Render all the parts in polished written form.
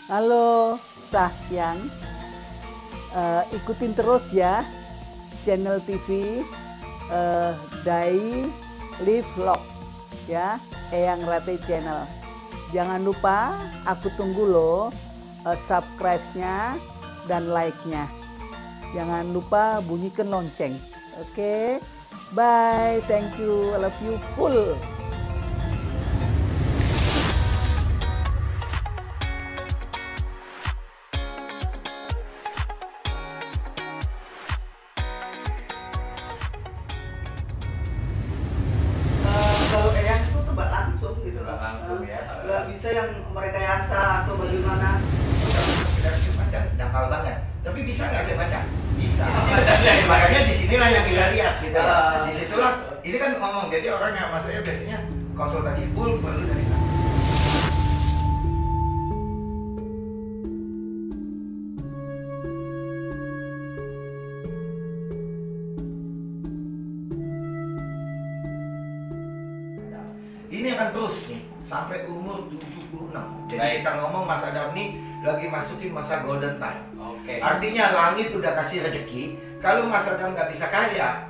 Halo Sahyang, ikutin terus ya channel TV Daily Vlog ya, Eyang Rati Channel. Jangan lupa aku tunggu loh subscribe-nya dan like-nya. Jangan lupa bunyikan lonceng. Oke, bye, thank you, I love you full. Kalau Eyang itu tebak langsung gitu loh. Langsung ya. Nggak bisa yang merekayasa atau bagaimana. Sekedar baca nakal banget. Tapi bisa nggak saya baca? Bisa. Makanya disinilah yang kita lihat gitu. Disitulah ini kan ngomong, jadi orang yang sama saya biasanya konsultasi full perlu dari mana? Ini akan terus nih sampai umur 76. Jadi Baik. kita ngomong Mas Adam nih lagi masukin masa golden time. Oke. Artinya langit udah kasih rezeki. Kalau Mas Adam nggak bisa kaya,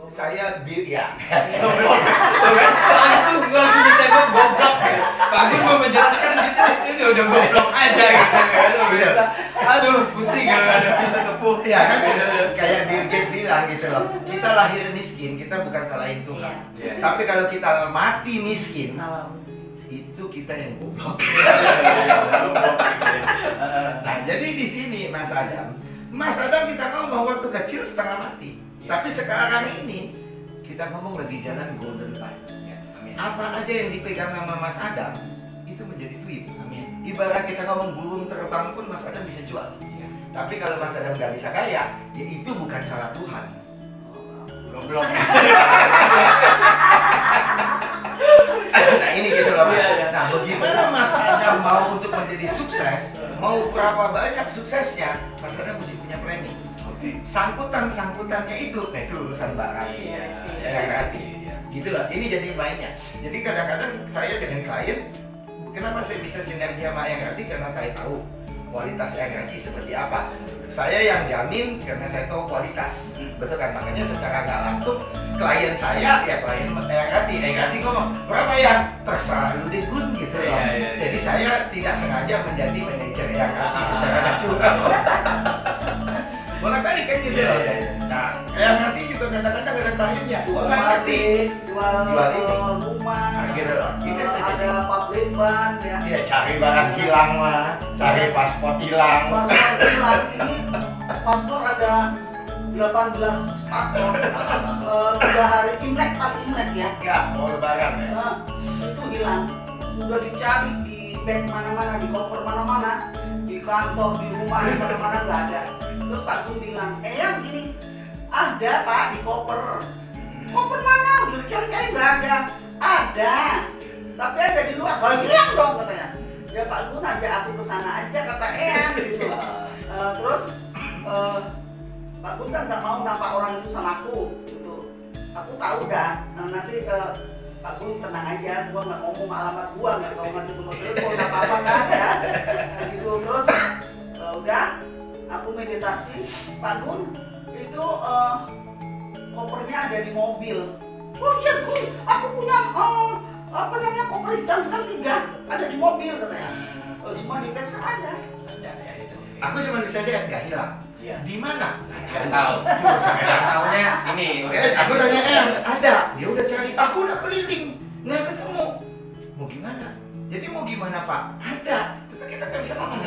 saya ya. langsung ditembak goblok ya. Pak Gun mau menjelaskan gitu, ini udah goblok aja gitu. Aduh, pusing kalau ada pizza tepung. Iya kan? Kayak Bill Gates bilang gitu loh. Kita lahir miskin, kita bukan salahin Tuhan. Iya. Tapi kalau kita mati miskin, Salah mesti. itu kita yang goblok. Nah, jadi di sini Mas Adam kita ngomong waktu kecil setengah mati. Iya. Tapi sekarang ini kita ngomong lagi jalan golden time. Ya, amin. Apa aja yang dipegang sama Mas Adam itu menjadi duit. Amin. Ibarat kita ngomong burung terbang pun Mas Adam bisa jual. Iya. Tapi kalau Mas Adam nggak bisa kaya, ya itu bukan salah Tuhan. Goblok. Nah ini gitu loh Mas. Iya, iya. Nah bagaimana Mas Adam mau untuk menjadi sukses, mau berapa banyak suksesnya, Mas Adam mesti punya planning. Oke. Sangkutannya itu, nah itu urusan Mbak Rati. Iya. Ya Rati. Iya. Gitu loh, ini jadi mainnya. Jadi kadang-kadang saya dengan klien, kenapa saya bisa sinergi sama Eyang Rati? Karena saya tahu kualitas Eyang Rati seperti apa. Saya yang jamin karena saya tahu kualitas. Betul kan? Makanya secara nggak langsung klien saya ya klien Eyang Rati ngomong berapa ya? Terserah lu deh Gun gitu loh. Iya. Jadi saya tidak sengaja menjadi manajer Eyang Rati secara natural. Bolak-balik kan gitu loh. Nah, Eyang Rati juga kadang-kadang ada kliennya. Jual Eyang Rati jual ini. rumah, Nah, gitu loh. Itu ada pabrik ban ya. ya cari barang hilang lah, cari paspor hilang. Paspor hilang ini, paspor ada 18 paspor. 3 hari Imlek, pas Imlek ya. Ya, mau lebaran ya. Itu hilang. Udah dicari di bag mana-mana, di koper mana-mana, di kantor, di rumah, di mana-mana nggak ada. Terus Pak Gun bilang, Eyang ini ada Pak di koper. Koper mana? Udah dicari-cari nggak ada. Ada, tapi ada di luar. Kalau hilang dong katanya. Ya Pak Gun ajak aku ke sana aja kata Eyang gitu. Terus Pak Gun kan nggak mau nampak orang itu sama aku gitu. Aku tahu dah. Nanti Pak Gun tenang aja, gua nggak ngomong alamat gua, nggak mau ngasih nomor telepon, nggak apa-apa nggak ada. Gitu terus udah, aku meditasi. Pak Gun itu kopernya ada di mobil. Oh iya Gun, aku punya apa namanya koper hitam 3 ada di mobil katanya. Semua di pesa ada. Ada ya itu. Aku cuma bisa lihat nggak hilang. Iya. Di mana? Nggak tahu. Nggak taunya ini. Oke, aku tanya Eyang, ada. Dia udah cari. Aku udah keliling, nggak ketemu. Mau gimana? Jadi mau gimana Pak? Ada. Tapi kita nggak bisa ngomong.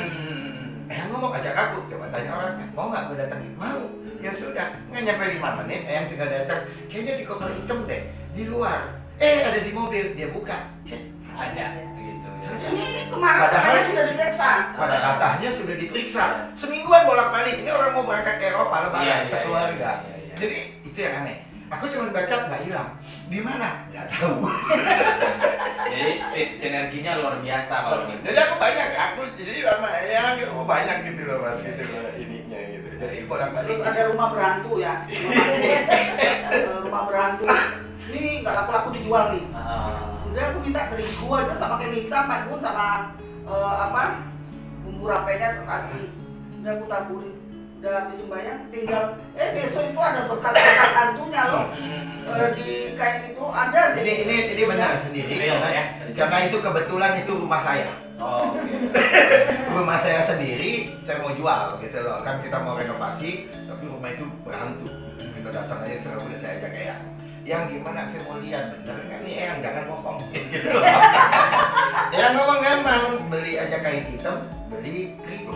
Eyang ngomong ajak aku, coba tanya orangnya, mau nggak gue datangin? Mau. Ya sudah, nggak nyampe 5 menit, Eyang tinggal datang. Kayaknya di koper hitam deh, di luar. Ada di mobil, dia buka. Cek, Ada gitu. Ini kemarin Padahal- katanya sudah diperiksa. pada katanya sudah diperiksa. Semingguan bolak-balik. Ini orang mau berangkat ke Eropa lebaran sekeluarga. Iya. Jadi itu yang aneh. Aku cuma baca nggak hilang. Di mana? Nggak tahu. Jadi sinerginya luar biasa kalau gitu. Jadi aku banyak. Jadi sama Eyang aku banyak gitu loh Mas gitu loh ininya gitu. Jadi bolak-balik. Terus ada rumah berhantu ya. Rumah berhantu. Ini nggak laku-laku dijual nih. Udah aku minta terigu aja sama kayak minta Pak Gun sama bumbu rapenya sesaki, udah aku taburin, udah habis sembahyang tinggal besok itu ada bekas-bekas hantunya loh. Di kain itu ada. Ini benar sendiri Real, ya? karena itu kebetulan itu rumah saya. Oh, oke. Rumah saya sendiri, saya mau jual gitu loh. Kan kita mau renovasi, tapi rumah itu berhantu. Kita datang aja serem, udah saya ajak Eyang. Yang gimana saya mau lihat bener nggak nih Eyang, jangan bohong. Gitu loh. Eyang ngomong gampang, beli aja kain hitam, beli terigu.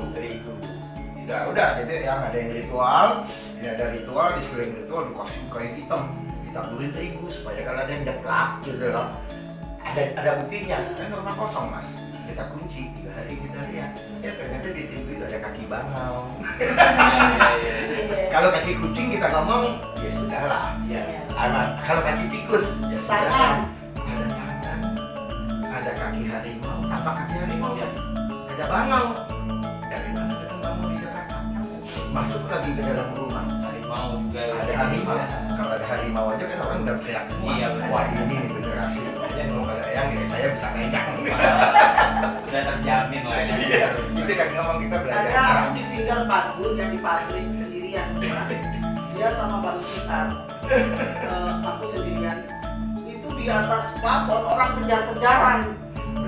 Udah, jadi yang ada yang ritual, ini ada ritual, di sekeliling ritual dikasih kain hitam, ditaburin terigu supaya kalau ada yang jeplak gitu loh. Ada buktinya, kan rumah kosong mas. Kita kunci 3 hari kita lihat, ya ternyata di terigu itu ada kaki bangau. Kalau kaki kucing kita ngomong, ya sudahlah. Kalau kaki tikus, ya sudah. Ada tangan, ada kaki harimau, tapak kaki harimau ya. Ada bangau. Dari mana ketemu bangau di Jakarta? Masuk lagi ke dalam rumah. Harimau juga. Ada harimau. Kalau ada harimau aja kan orang udah teriak semua. Iya, benar. Wah ini nih generasi. Makanya kalau ada yang ya saya bisa megang. Udah terjamin lah ya. Iya. Itu kan ngomong kita belajar Ada aku keras. ditinggal Pak Gun yang di pabrik sendirian, ya. Dia sama Bang Sitar, aku sendirian. Itu di atas plafon orang kejar-kejaran.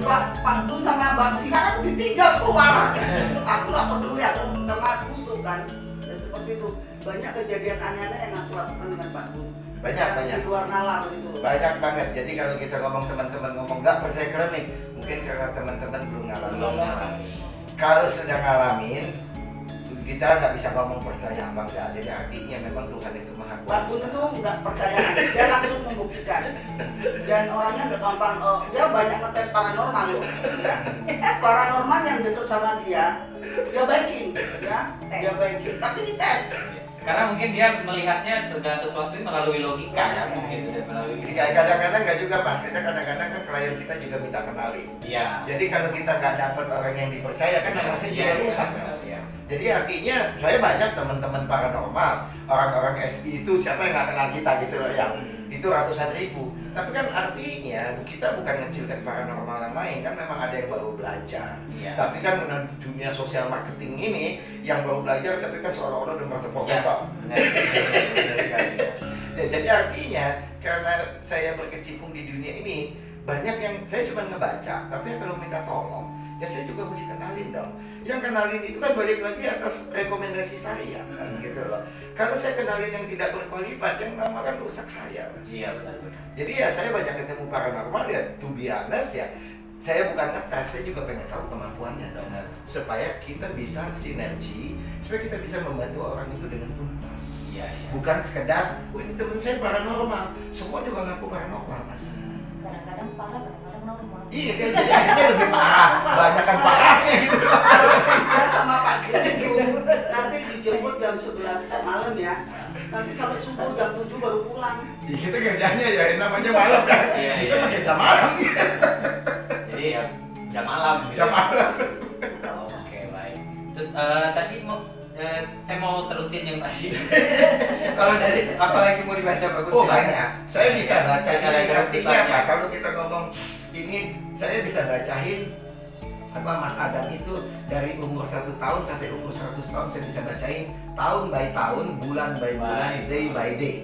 Pak Gun sama Bang Sitar aku ditinggal keluar. Aku nggak peduli, aku karena aku kusuk kan. Dan seperti itu banyak kejadian aneh-aneh yang aku lakukan dengan Pak Gun. Banyak. Di luar nalar gitu. Banyak banget. Jadi kalau kita ngomong teman-teman ngomong nggak percaya klinik, mungkin karena teman-teman belum ngalamin. Kalau sudah ngalamin, kita nggak bisa ngomong percaya apa enggak. Jadi artinya memang Tuhan itu maha Pak Gun kuasa. itu nggak percaya, dia langsung membuktikan. Dan orangnya nggak gampang, dia banyak ngetes paranormal loh. Ya. Paranormal yang dekat sama dia baikin, ya, dia baikin, tapi dites. Karena mungkin dia melihatnya segala sesuatu melalui logika ya, mungkin dan melalui. Jadi kadang-kadang nggak juga mas, kita kadang-kadang kan klien kita juga minta kenalin. Iya. Jadi kalau kita nggak dapat orang yang dipercaya kan nama saya juga Iya, rusak iya, mas. iya. Jadi artinya saya banyak teman-teman paranormal, orang-orang SI itu siapa yang nggak kenal kita gitu loh yang itu ratusan ribu. Tapi kan artinya kita bukan ngecilkan paranormal yang lain, kan memang ada yang baru belajar. Iya. Tapi kan dunia sosial marketing ini yang baru belajar tapi kan seolah-olah udah merasa profesor. Benar sekali. Ya, jadi artinya karena saya berkecimpung di dunia ini banyak yang saya cuma ngebaca, tapi kalau minta tolong ya saya juga mesti kenalin dong. Yang kenalin itu kan balik lagi atas rekomendasi saya kan gitu loh. Kalau saya kenalin yang tidak berkualifikat, yang nama kan rusak saya mas. Iya benar. Jadi ya saya banyak ketemu paranormal ya, to be honest ya. Saya bukan ngetes, saya juga pengen tahu kemampuannya dong. Benar. Supaya kita bisa sinergi, supaya kita bisa membantu orang itu dengan tuntas. Iya. Bukan sekedar, oh ini teman saya paranormal, semua juga ngaku paranormal mas. Kadang-kadang parah, kadang-kadang normal. Iya kan, jadi akhirnya lebih parah, banyakan parahnya gitu. Kalau kerja sama Pak Gun itu nanti dijemput jam 11 malam ya, nanti sampai subuh jam 7 baru pulang. Ya, kita kerjanya ya namanya malam kan, Iya, kita iya. pakai jam malam gitu. Jadi ya jam malam gitu. Jam malam. Oke, baik. Terus tadi saya mau terusin yang tadi. Kalau dari apa lagi mau dibaca Pak Gun? Oh Silakan. banyak, saya bisa Iya, baca cara ini garis artinya besarnya. apa? Kalau kita ngomong ini, saya bisa bacain apa Mas Adam itu dari umur 1 tahun sampai umur 100 tahun saya bisa bacain tahun by tahun, bulan by bulan, Baik. day by day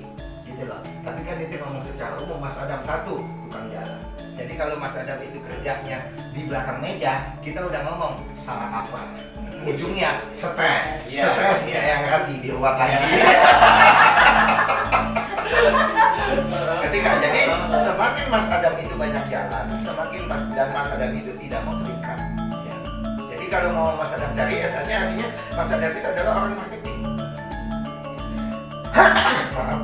gitu loh. Tapi kan itu ngomong secara umum. Mas Adam 1 tukang jalan. Jadi kalau Mas Adam itu kerjanya di belakang meja, kita udah ngomong salah apa? Ujungnya stres, Iya, stres iya. kayak yang rati di ruang lagi. Ketika jadi semakin Mas Adam itu banyak jalan, semakin Mas Adam itu tidak mau terikat. Iya. Jadi kalau mau Mas Adam cari, artinya Mas Adam itu adalah orang marketing. Maaf.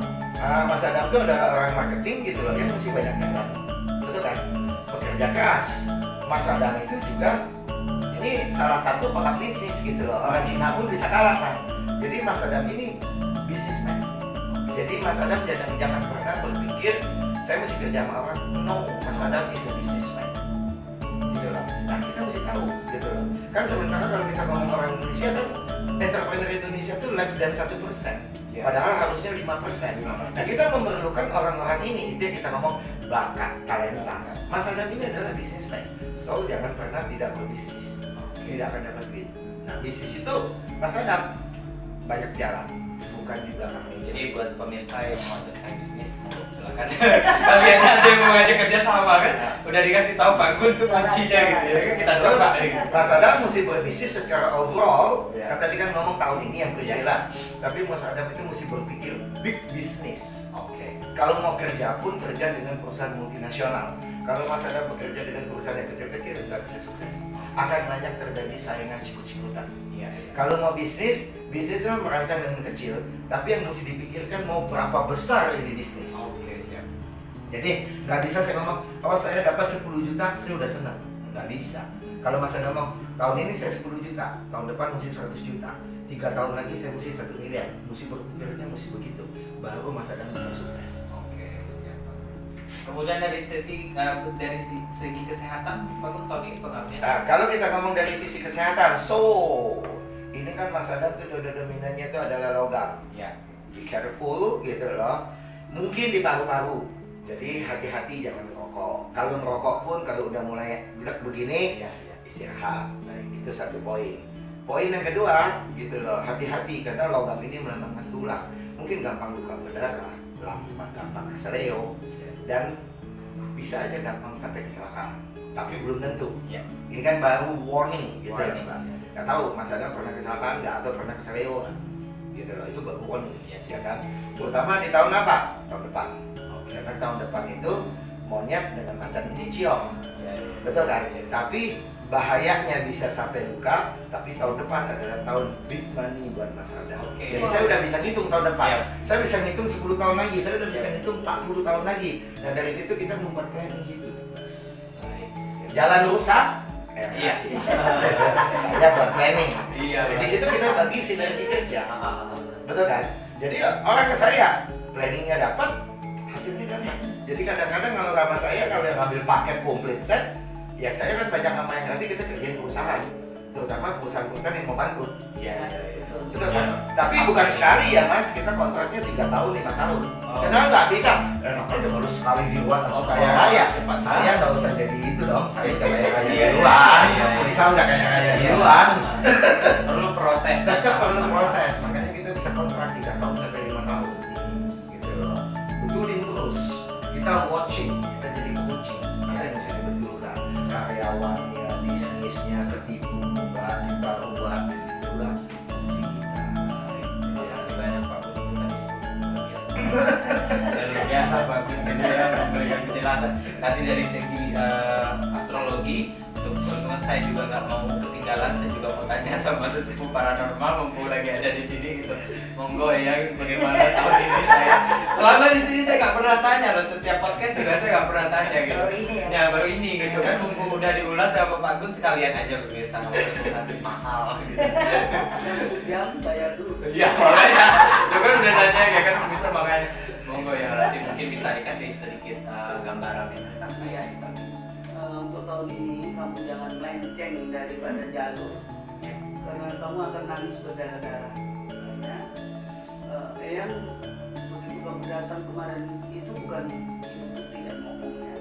Mas Adam itu adalah orang marketing gitu loh, yang mesti banyak jalan. Betul kan? Bekerja keras. Mas Adam itu juga ini salah satu otak bisnis gitu loh. Orang Cina pun bisa kalah kan. Jadi Mas Adam ini bisnisman. Jadi Mas Adam jangan pernah berpikir saya mesti kerja sama orang. No, Mas Adam is a businessman. Gitu loh. Nah kita mesti tahu gitu loh. Kan sementara kalau kita ngomong orang Indonesia kan entrepreneur Indonesia tuh less than 1%. Iya. Padahal harusnya 5%. Nah kita memerlukan orang-orang ini. Itu yang kita ngomong bakat, talenta. Mas Adam ini adalah businessman. So jangan pernah tidak berbisnis. tidak akan dapat duit. Nah bisnis itu Mas Adam banyak jalan, bukan di belakang meja. Jadi buat pemirsa yang mau ajak saya bisnis, silakan. Kalian nanti yang mau ngajak kerja sama kan, udah dikasih tahu Pak Gun tuh kuncinya gitu ya. Kita Terus coba. Mas Adam mesti berbisnis secara overall. Ya. Kan tadi kan ngomong tahun ini yang Ya. berjalan, tapi Mas Adam itu mesti berpikir big business. Oke. Kalau mau kerja pun kerja dengan perusahaan multinasional. Kalau Mas Adam bekerja dengan perusahaan yang kecil-kecil nggak bisa sukses. Akan banyak terjadi saingan sikut-sikutan. Iya, iya. Kalau mau bisnis itu merancang dengan kecil, tapi yang mesti dipikirkan mau berapa besar ini bisnis. Oke, siap. Jadi nggak bisa saya ngomong, oh saya dapat 10 juta, saya udah senang. Nggak bisa. Kalau Mas Adam ngomong, tahun ini saya 10 juta, tahun depan mesti 100 juta. 3 tahun lagi saya mesti 1 miliar. Mesti berpikirnya mesti begitu. Baru Mas Adam bisa sukses. Oke, siap. Kemudian dari segi kesehatan, Pak Gun tahun ini pengaruhnya? Nah, kalau kita ngomong dari sisi kesehatan, ini kan Mas Adam tuh dominannya itu adalah logam. Ya. Be careful gitu loh. Mungkin di paru-paru. Jadi hati-hati jangan merokok. Kalau merokok pun kalau udah mulai gelap begini, Iya, iya. istirahat. Baik. Itu satu poin. Poin yang kedua, gitu loh, hati-hati karena logam ini melambangkan tulang. Mungkin gampang luka berdarah, gampang keseleo, dan bisa aja gampang sampai kecelakaan. Tapi belum tentu. Ya. Ini kan baru warning gitu Warning. loh, Pak. Nggak tahu Mas Adam pernah kecelakaan nggak atau pernah keseleo nggak? Gitu loh, itu baru warning, ya kan? Terutama di tahun apa? Tahun depan. Karena tahun depan itu monyet dengan macan ini ciong, Ya, ya. betul kan? Ya, ya. Tapi bahayanya bisa sampai luka. Tapi tahun depan adalah tahun big money buat Mas Adam. Oke. Jadi saya udah bisa ngitung tahun depan. Siap. Saya bisa ngitung 10 tahun lagi. Saya udah bisa Siap. ngitung 40 tahun lagi. Dan dari situ kita membuat planning hidup. Mas. Baik. Jalan rusak. Iya. Saya buat planning. Iya. Jadi di situ kita bagi sinergi kerja. Ah, Betul kan? Jadi orang ke saya, planningnya dapat, hasilnya dapat. Jadi kadang-kadang kalau sama saya, kalau yang ngambil paket komplit set, ya saya kan banyak sama yang nanti kita kerjain perusahaan, terutama perusahaan-perusahaan yang mau bangkrut. Iya, iya, iya. Betul kan? Tapi bukan sekali ya Mas, kita kontraknya 3 tahun, 5 tahun. Oh. Karena nggak bisa, enak aja baru sekali dibuat langsung Oh, kaya raya. cepat Saya banget. nggak usah jadi itu dong, saya udah kaya raya Iya, duluan. iya, iya. Bisa udah kaya raya Iya. duluan. Perlu proses. Tetap perlu proses, makanya kita bisa kontrak 3 tahun sampai 5 tahun. Gitu loh. Betulin terus. Kita watching, kita jadi coaching. Kita yang mesti dibetulkan. Karyawannya, bisnisnya, ketipu, ubah, kita ubah, jadi sebelah fungsi kita. Terima kasih banyak Pak Gun, itu tadi luar biasa Pak Gun gitu ya, memberikan penjelasan. Tadi dari segi astrologi, untuk keuntungan saya juga nggak mau ketinggalan. Saya juga mau tanya sama sesepuh paranormal, mumpung lagi ada di sini gitu. Monggo ya, bagaimana tahun ini saya. Selama di sini saya nggak pernah tanya loh, setiap podcast juga saya nggak pernah tanya gitu. Baru ini ya? Ya baru ini gitu kan, mumpung udah diulas sama Pak Gun, sekalian aja pemirsa mau konsultasi mahal gitu. 1 jam bayar dulu. Iya, makanya itu kan udah nanya ya kan bisa, makanya monggo ya, nanti mungkin bisa dikasih sedikit gambaran tentang saya gitu. Untuk tahun ini kamu jangan melenceng daripada jalur, karena kamu akan nangis berdarah-darah. Karena Eyang begitu kamu datang kemarin itu bukan itu tidak ngomongnya,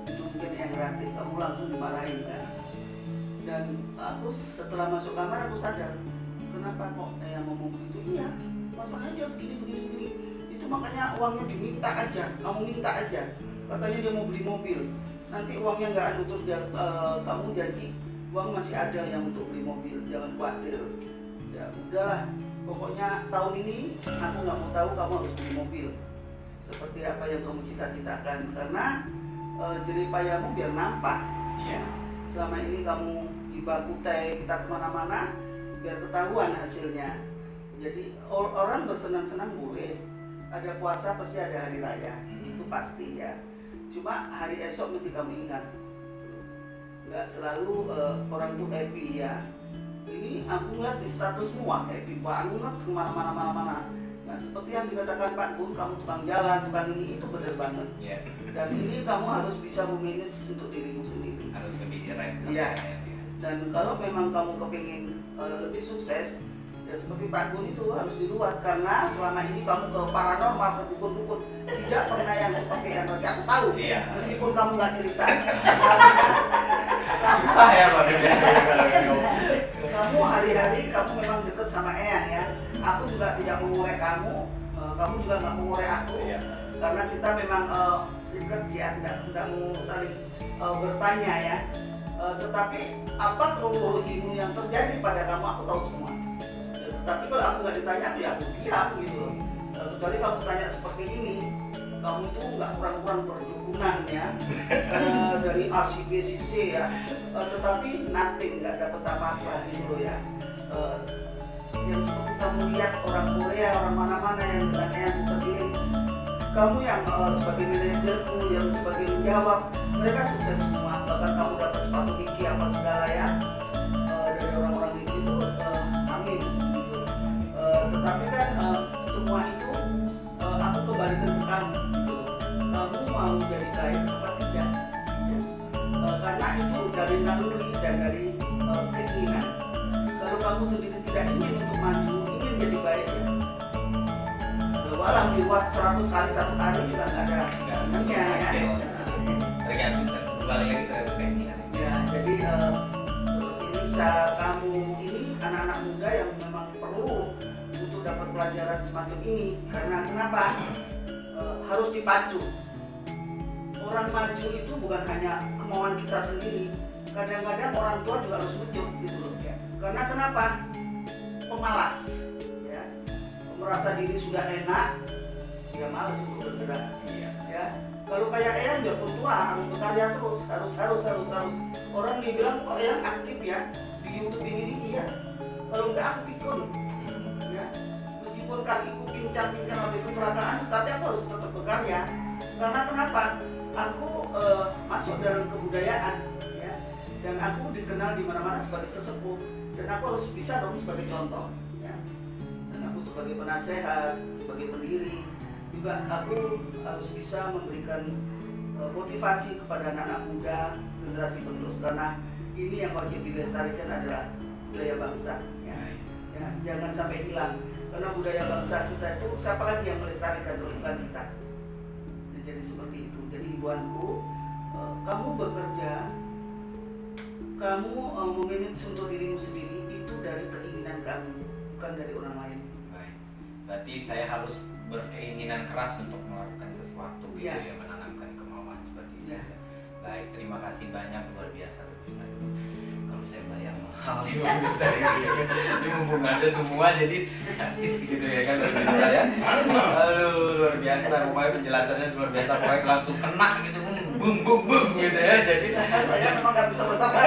itu mungkin yang reaktif, kamu langsung dimarahin kan. Dan aku setelah masuk kamar aku sadar, kenapa kok Eyang ngomong begitu? Iya, masalahnya dia begini. Itu makanya uangnya diminta aja, kamu minta aja. Katanya dia mau beli mobil. Nanti uangnya nggak anu, terus kamu janji uang masih ada yang untuk beli mobil, jangan khawatir. Ya udahlah, pokoknya tahun ini aku nggak mau tahu kamu harus beli mobil seperti apa yang kamu cita-citakan, karena jeripayamu biar nampak. Iya. Selama ini kamu di baku teh kita kemana-mana biar ketahuan hasilnya. Jadi orang bersenang-senang boleh, ada puasa pasti ada hari raya, itu pasti ya. Cuma hari esok mesti kamu ingat, nggak selalu orang tuh happy ya. Ini aku lihat di statusmu wah happy banget kemana-mana. Nah seperti yang dikatakan Pak Gun, kamu tukang jalan, tukang ini, itu benar banget. Iya. Dan ini kamu harus bisa memanage untuk dirimu sendiri. Harus lebih direct. Iya. Dan kalau memang kamu kepingin lebih sukses, ya seperti Pak Gun itu harus diruat, karena selama ini kamu ke paranormal, ke dukun-dukun, tidak pernah yang seperti yang tadi aku tahu. Iya. Meskipun kamu nggak cerita. Susah ya Pak Gun ya, kalau hari-hari kamu memang deket sama Eyang ya. Aku juga tidak mengorek kamu, kamu juga nggak mengorek aku. Iya. Karena kita memang dekat ya, tidak mau saling bertanya ya. Tetapi apa kronologimu yang terjadi pada kamu aku tahu semua. Tetapi kalau aku nggak ditanya ya aku diam gitu loh. Kecuali kamu tanya seperti ini, kamu itu nggak kurang-kurang berdukungan ya dari A si B si C ya. Tetapi nothing, nggak dapat apa-apa gitu loh ya. Yang seperti kamu lihat orang Korea, orang mana-mana yang dengan yang terkirim, kamu yang sebagai manajerku, yang sebagai menjawab, mereka sukses semua. Bahkan kamu dapat sepatu Nike apa segala ya dari orang-orang itu amin gitu. Tetapi kan semua itu aku kembalikan ke kamu gitu. Kamu mau jadi baik apa tidak ya. Karena itu dari naluri dan dari keinginan. Kalau kamu sendiri tidak ingin untuk maju, ingin jadi baik ya, walau dibuat 100 kali satu kali juga nggak ada gunanya ya. Tergantung kembali lagi tergantung keinginan. Ya, jadi seperti Lisa, kamu ini anak-anak muda yang memang perlu untuk dapat pelajaran semacam ini. Karena kenapa? Harus dipacu. Orang maju itu bukan hanya kemauan kita sendiri. Kadang-kadang orang tua juga harus ujuk gitu loh. Ya. Karena kenapa? Pemalas. Ya. Merasa diri sudah enak, dia malas untuk bergerak. Iya. Ya. Kalau kayak Eyang biarpun tua harus berkarya terus, harus. Orang dibilang kok Eyang aktif ya di YouTube ini iya. Kalau enggak aku pikun. Ya. Meskipun kakiku pincang-pincang habis kecelakaan, tapi aku harus tetap berkarya. Karena kenapa? Aku masuk dalam kebudayaan, ya. Dan aku dikenal di mana-mana sebagai sesepuh. Dan aku harus bisa dong sebagai contoh, ya. Dan aku sebagai penasehat, sebagai pendiri, juga aku harus bisa memberikan motivasi kepada anak-anak muda, generasi penerus, karena ini yang wajib dilestarikan adalah budaya bangsa, ya. Ya, jangan sampai hilang, karena budaya bangsa kita itu siapa lagi yang melestarikan kalau bukan kita. Jadi seperti itu. Jadi ibuanku, kamu bekerja, kamu memanage untuk dirimu sendiri itu dari keinginan kamu, bukan dari orang lain. Baik. Berarti saya harus berkeinginan keras untuk melakukan sesuatu gitu Iya. ya, menanamkan kemauan seperti itu. Iya. Baik, terima kasih banyak, luar biasa. Kalau saya bayar mahal juga bisa ini mumpung ada semua jadi gratis gitu ya kan luar biasa ya. Aduh, luar biasa, pokoknya penjelasannya luar biasa, pokoknya langsung kena gitu, bung gitu ya. Jadi Saya memang nggak bisa bersabar.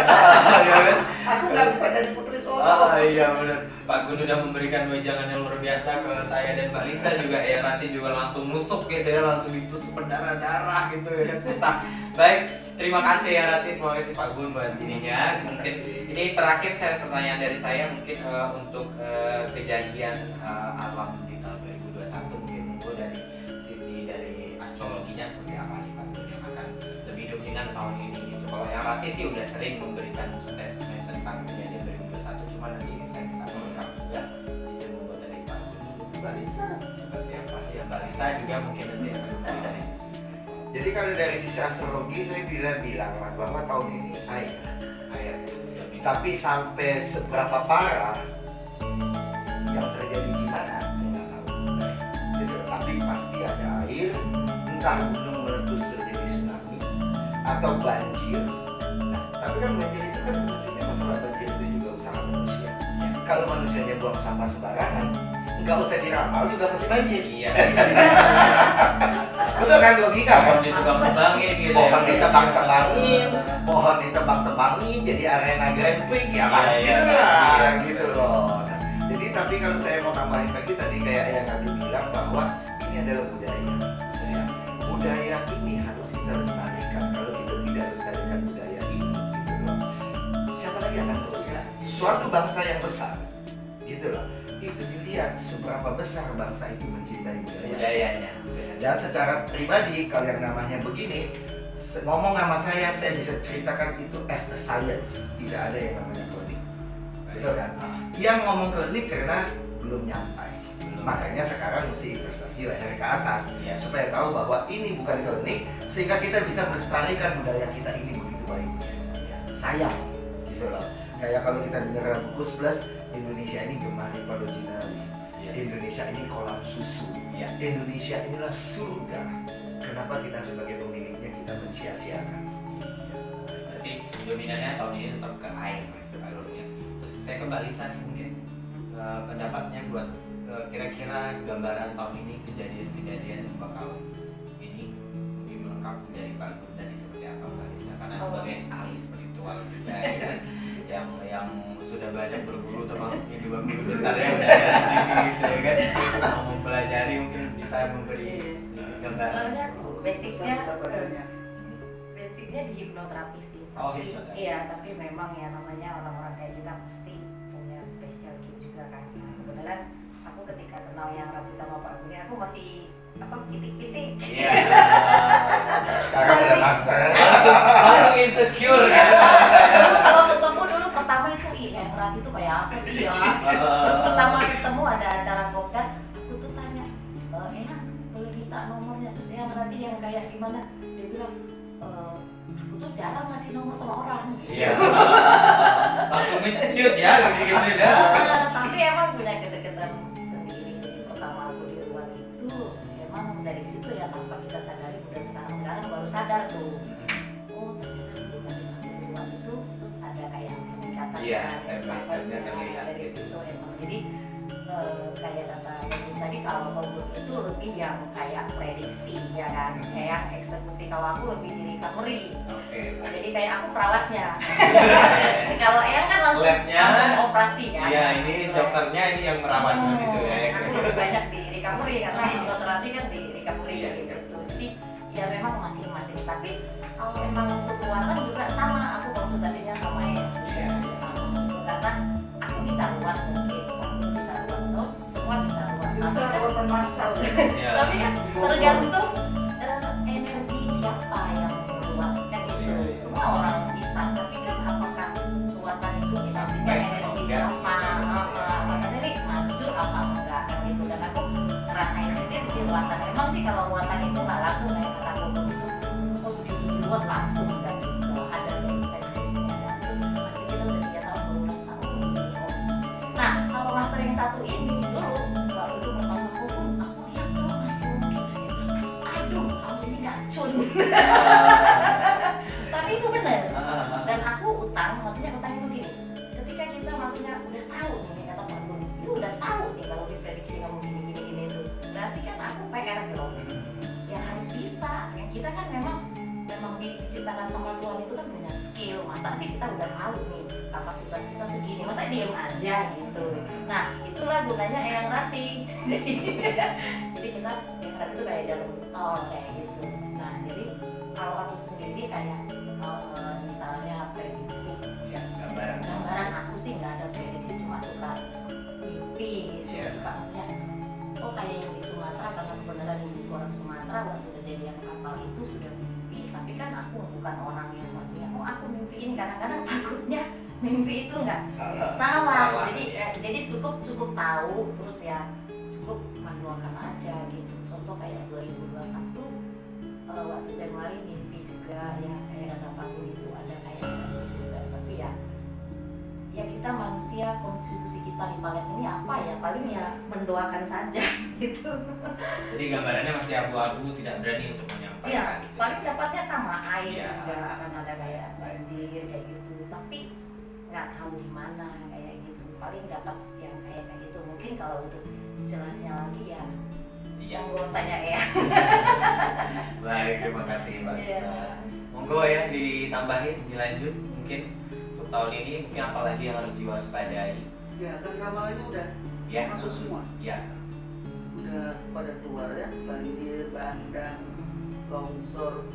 ya kan? Aku nggak bisa jadi putri Solo. Iya benar. Pak Gun udah memberikan wejangan yang luar biasa ke saya dan Mbak Lisa juga ya, nanti juga langsung nusuk gitu ya, langsung ditusuk berdarah-darah gitu ya kan, susah. Baik, terima kasih ya Rati, terima kasih Pak Gun buat ininya. Mungkin ini terakhir pertanyaan dari saya mungkin untuk kejadian alam di tahun 2021 mungkin dari sisi dari astrologinya seperti apa nih Pak Gun yang akan lebih dominan tahun ini gitu. Kalau yang Rati sih udah sering memberikan statement tentang kejadian 2021, cuma nanti saya minta lengkap juga bisa membuat dari Pak Gun. Mbak Lisa. Seperti apa ya Mbak Lisa juga mungkin nanti akan dari sisi. Jadi kalau dari sisi astrologi saya bilang mas bahwa tahun ini air. Tapi sampai seberapa parah yang terjadi di mana saya nggak tahu. Jadi, tapi pasti ada air, entah gunung meletus terjadi tsunami atau banjir. Nah, tapi kan banjir itu kan maksudnya masalah banjir itu juga usaha manusia. Ya. Kalau manusianya buang sampah sembarangan, nggak usah diramal juga pasti banjir. Iya. Betul kan logika kan? Pohon ditebang-tebangin gitu. Pohon ditebang-tebangin, pohon ditebang-tebangin, jadi arena Grand Prix ya banjir lah gitu loh. Nah, jadi tapi kalau saya mau tambahin lagi tadi kayak yang Abi bilang bahwa ini adalah budaya. Ya. Budaya ini harus kita lestarikan. Kalau kita tidak lestarikan budaya ini, gitu loh, siapa lagi akan teruskan? Suatu bangsa yang besar, gitu loh. Itu dilihat seberapa besar bangsa itu mencintai Budayanya. dan secara pribadi kalau yang namanya begini ngomong sama saya bisa ceritakan itu as a science, tidak ada yang namanya klinik, betul kan? Yang ngomong klinik karena belum nyampai, makanya sekarang mesti investasi leher ke atas Ya. supaya tahu bahwa ini bukan klinik sehingga kita bisa melestarikan budaya kita ini begitu baiknya. Sayang gitu loh, kayak kalau kita dengar lagu Kus Plus Indonesia ini gemar Palojinawi. Iya. Indonesia ini kolam susu. Iya. Indonesia inilah surga. Kenapa kita sebagai pemiliknya kita mensia-siakan? Berarti dominannya tahun ini tetap ke air. Ya. Terus saya ke Mbak Lisa nih mungkin pendapatnya buat kira-kira gambaran tahun ini kejadian-kejadian yang bakal ini mungkin melengkapi dari Pak Gun tadi seperti apa Mbak Lisa, karena sebagai ahli spiritual juga ya kan? yang sudah banyak berburu termasuk di dua guru besar yang ada di sini gitu ya kan, mau mempelajari mungkin bisa memberi gambaran. Sebenarnya aku basicnya Sebenarnya. basicnya di hipnoterapi sih. Oh, Tapi- hipnoterapi. Iya, tapi memang ya namanya orang-orang kayak kita pasti punya special gift juga kan. Nah, kebenaran aku ketika kenal yang Rati sama Pak Guni, aku masih apa pitik-pitik. Iya. Sekarang udah master. Langsung insecure kan. Kalau ketemu dulu pertama itu, ih yang Rati itu kayak apa sih ya? Terus pertama ketemu ada acara kopdar, aku tuh tanya, Eyang boleh minta nomornya? Terus yang Rati yang kayak gimana? Dia bilang, aku tuh jarang ngasih nomor sama orang. Iya. Langsung ngecut ya gitu ya. Tapi emang punya kedekatan sendiri. Jadi pertama aku di ruang itu, emang dari situ ya tanpa kita sadari, udah sekarang baru sadar tuh. Oh ternyata dulu nggak bisa suap itu, terus ada kayak peningkatan Iya, kan, step by stepnya levelnya terlihat dari gitu. situ emang. Jadi kayak kata Ibu tadi, kalau Togut itu lebih yang kayak prediksi ya kan, kayak yang eksekusi. Kalau aku lebih di recovery. Oke. Jadi kayak aku perawatnya. Kalau Eyang kan langsung Labnya, operasi kan. Iya, ini dokternya ini yang merawat gitu ya. Aku lebih banyak di recovery karena hipnoterapi kan di recovery Iya, gitu. Jadi ya memang masing-masing. Tapi kalau memang untuk ruatan juga sama, aku konsultasinya sama Eyang Iya. sama gitu. Karena aku bisa ruat mungkin, aku bisa ruat terus, semua bisa ruat. Bisa Tapi kan- ruatan massal. Iya. tapi kan tergantung energi siapa yang keluar kan itu. Iya, iya. Semua orang bisa, tapi kan apakah ruatan itu energinya energi siapa, apakah ini manjur apa enggak kan gitu. Dan aku ngerasain sendiri sih ruatan. Emang sih kalau ruatan itu nggak langsung kayak kata aku itu, oh segitu diruat langsung dan juga ada teknisnya. Dan terus nanti kita udah 3 tahun baru rasa oh ini oh. Nah kalau master yang satu ini dulu waktu itu pertama aku pun aku lihat tuh masih mungkin sih, aduh kamu ini racun. Tapi itu benar. Dan aku utang, maksudnya utang itu gini, ketika kita maksudnya udah tahu nih kata Pak Gun, lu udah tahu nih kalau diprediksi kamu gini itu, berarti kan aku PR gitu, ya harus bisa. Yang kita kan memang diciptakan sama Tuhan itu kan punya skill. Masa sih kita udah tahu nih kapasitas kita segini, masa diem aja gitu. Nah itulah gunanya Eyang Rati. Jadi kita Eyang Rati itu kayak jalur tol kayak gitu. Nah jadi kalau aku sendiri kayak misalnya prediksi, Ya, gambaran. gambaran aku sih nggak ada prediksi, cuma suka mimpi gitu. Iya. Suka maksudnya oh kayak yang di Sumatera, karena kebenaran ibu orang Sumatera waktu kejadian kapal itu sudah mimpi. Tapi kan aku bukan orang yang maksudnya oh aku mimpi ini, kadang-kadang takutnya mimpi itu nggak Salah. salah. Salah. Jadi cukup tahu, terus ya cukup mendoakan aja gitu. Contoh kayak 2021 waktu Januari mimpi juga ya kayak kata Pak Gun itu ada kayak gitu juga. Tapi ya kita manusia, kontribusi kita di planet ini apa ya, paling ya mendoakan saja gitu. Jadi gambarannya masih abu-abu, tidak berani untuk menyampaikan. Ya gitu. paling dapatnya sama air Iya. juga akan ada kayak banjir kayak gitu, tapi nggak tahu di mana kayak gitu. Paling dapat yang kayak gitu. Mungkin kalau untuk jelasnya lagi ya Iya. monggo tanya ya. Baik, terima kasih Mbak Iya. Lisa. Monggo ya ditambahin, dilanjut mungkin untuk tahun ini mungkin apalagi yang harus diwaspadai. Ya kan ramalannya udah Ya. masuk semua. Ya. Udah pada keluar ya, banjir, bandang, longsor,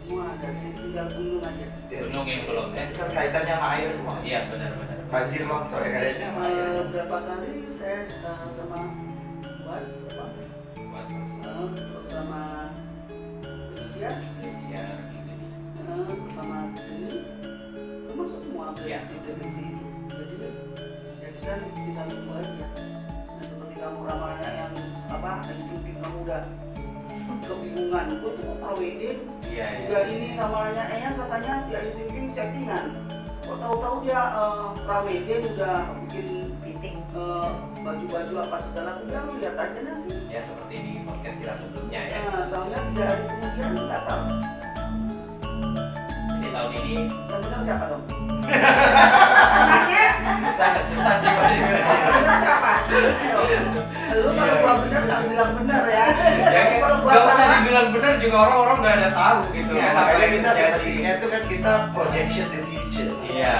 semua ada. Jadi tinggal gunung aja. Gunung yang belum ya. Kan kaitannya sama air semua. Iya, benar-benar. Banjir longsor ya kayaknya sama air. Berapa kali saya sama Was apa? Terus sama Indonesia, Indonesia, Indonesia. terus sama ini masuk semua Ya. prediksi itu. Jadi ya kita tinggal tunggu aja. Nah seperti kamu ramalannya yang apa, thinking kamu udah kebingungan, gue tuh mau wedding. Iya, iya. Udah ini ramalannya Eyang katanya si Ayu Ting Ting settingan. Kok tahu-tahu dia prawedding udah bikin Pitik baju-baju apa segala, udah lihat aja nanti. Ya seperti di podcast kita sebelumnya ya. Nah, tahunnya 3 hari kemudian nggak tahu. Jadi tahun ini Yang benar siapa dong? Masnya? susah sih Pak. Yang benar siapa? Ayo. Lu kalau gua benar tak bilang benar ya. Ya Kalau gua nggak usah salah, dibilang benar juga orang-orang udah ada tahu gitu. Ya, kan, apa makanya yang kita terjadi. semestinya itu kan kita projection the future. Iya.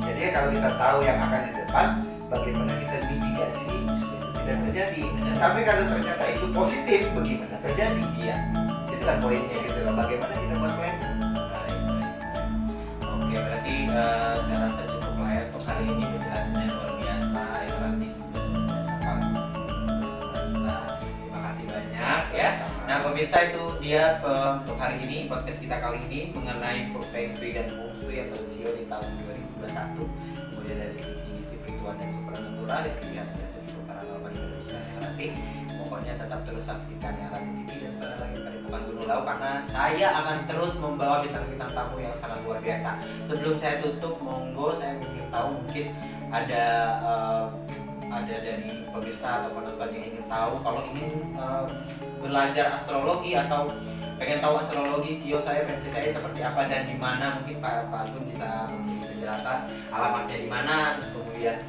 Jadi kalau kita tahu yang akan di depan, bagaimana kita mitigasi supaya itu tidak terjadi. Tapi kalau ternyata itu positif, bagaimana terjadi? Iya. Itu kan poinnya gitu loh. Bagaimana kita buat plan? Baik. Oke, berarti saya rasa cukup lah ya untuk hari ini penjelasannya luar biasa ya nanti terima kasih banyak ya. Nah pemirsa itu dia untuk hari ini podcast kita kali ini mengenai Feng Shui dan Feng Shui atau Sio di tahun 2021. Kemudian dari sisi spiritual dan supernatural yang dilihat dari sisi paranormal Indonesia yang nanti. Pokoknya tetap terus saksikan yang Rati TV dan Suara Langit Padepokan Gunung Lawu karena saya akan terus membawa bintang-bintang tamu yang sangat luar biasa. Sebelum saya tutup, monggo saya ingin tahu mungkin ada dari pemirsa atau penonton yang ingin tahu kalau ingin belajar astrologi atau pengen tahu astrologi Sio saya, Feng Shui saya seperti apa dan di mana, mungkin Pak Agun bisa memberi penjelasan alamatnya di mana, terus kemudian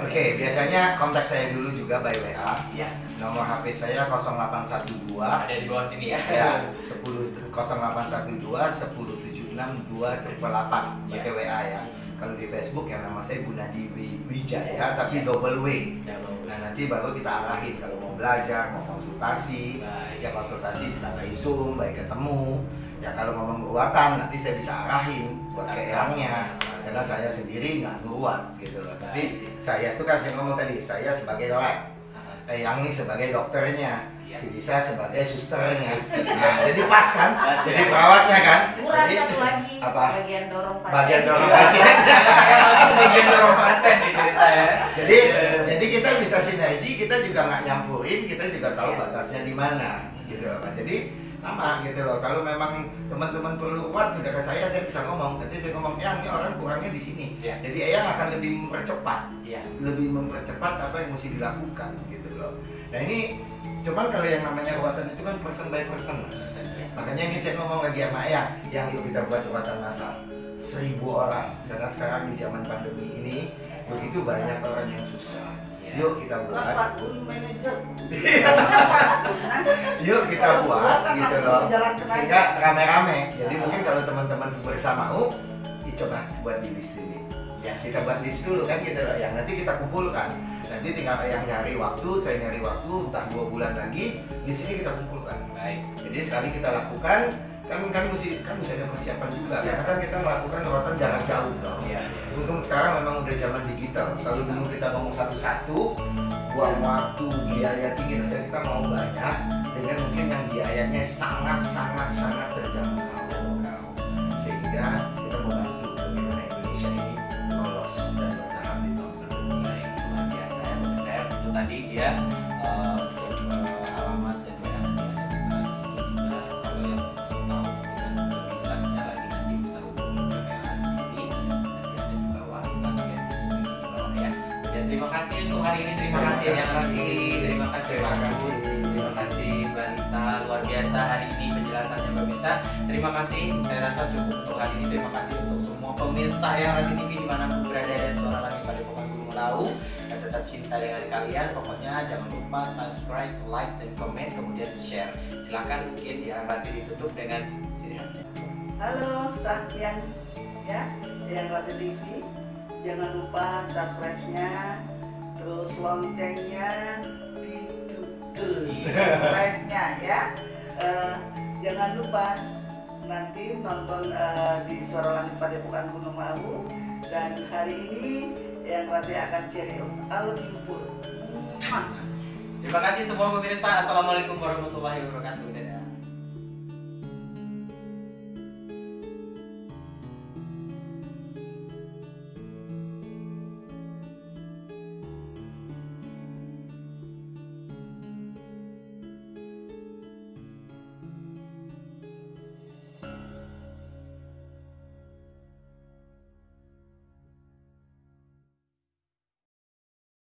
Oke, biasanya kontak saya dulu juga by WA. ya Nomor HP saya 0812 ada di bawah sini ya. ya 0812 1076 2888 pakai WA ya. Kalau di Facebook yang nama saya Gunadi Wijaya tapi double W. Nah nanti baru kita arahin kalau mau belajar, mau konsultasi. Ya konsultasi bisa by Zoom, by ketemu. Ya kalau ngomong ruatan nanti saya bisa arahin buat ke eyangnya. Karena saya sendiri nggak nguruat gitu loh. Tapi saya tuh kan saya ngomong tadi, saya sebagai lab, eyang nih sebagai dokternya, si Lisa sebagai susternya. Nah, jadi pas kan? Jadi perawatnya kan? Kurang Jadi, satu lagi apa? bagian dorong pasien. Bagian dorong pasien. Saya masuk bagian dorong pasien di cerita ya. Jadi kita bisa sinergi, kita juga nggak nyampurin, kita juga tahu batasnya di mana, gitu loh. Jadi sama gitu loh. Kalau memang teman-teman perlu kuat, sudah ke saya bisa ngomong. Nanti saya ngomong, yang ini orang kurangnya di sini. Ya. Jadi eyang akan lebih mempercepat, Iya. lebih mempercepat apa yang mesti dilakukan, gitu loh. Nah ini, cuman kalau yang namanya ruatan itu kan person by person, Mas. Makanya ini saya ngomong lagi sama eyang, yang yuk kita buat ruatan massal 1000 orang. Karena sekarang di zaman pandemi ini begitu banyak orang yang susah. Yuk kita kan buat. Pak Gun manajer. Yuk kita buat gitu loh. Kita rame-rame. Jadi Ah. mungkin kalau teman-teman bersama mau, coba buat di list ini. Ya. Kita buat list dulu kan gitu loh. Yang nanti kita kumpulkan. Nanti tinggal yang nyari waktu, saya nyari waktu, entah 2 bulan lagi di sini kita kumpulkan. Baik. Jadi sekali kita lakukan, kan mesti ada persiapan juga. Karena kan kita melakukan rawatan jarak jauh dong. Iya. Untung sekarang memang udah zaman digital. Kalau dulu kita ngomong satu-satu, buang waktu, biaya tinggi, dan kita mau banyak dengan mungkin yang biayanya sangat terjangkau. Sehingga kita membantu bagaimana Indonesia ini lolos dan bertahan di tahun pandemi. Baik, luar biasa ya. Menurut saya itu tadi dia untuk alamat dan WA nanti ada di sini juga. Kalau yang mau dengan lebih jelasnya lagi nanti bisa hubungi ke WA TV. Nanti ada di bawah. Silakan lihat deskripsi di bawah ya. Dan terima kasih untuk hari ini. Terima kasih yang Rati. Terima kasih Pak Gun. Terima kasih Mbak Lisa. Luar biasa hari ini penjelasannya pemirsa. Terima kasih. Saya rasa cukup untuk hari ini. Terima kasih untuk semua pemirsa yang Rati TV dimanapun berada dan Suara Langit Padepokan Gunung Lawu. Dan tetap cinta dengan kalian. Pokoknya jangan lupa subscribe, like, dan komen, kemudian share. Silakan mungkin yang Rati ditutup dengan ciri khasnya. Halo Sakyan ya, yang Rati TV. Jangan lupa subscribe-nya, terus loncengnya ditutup, like-nya ya. Jangan lupa nanti nonton di Suara Langit Padepokan Gunung Lawu. Dan hari ini yang Rati akan cheerio. I love you full. Terima kasih semua pemirsa. Assalamualaikum warahmatullahi wabarakatuh.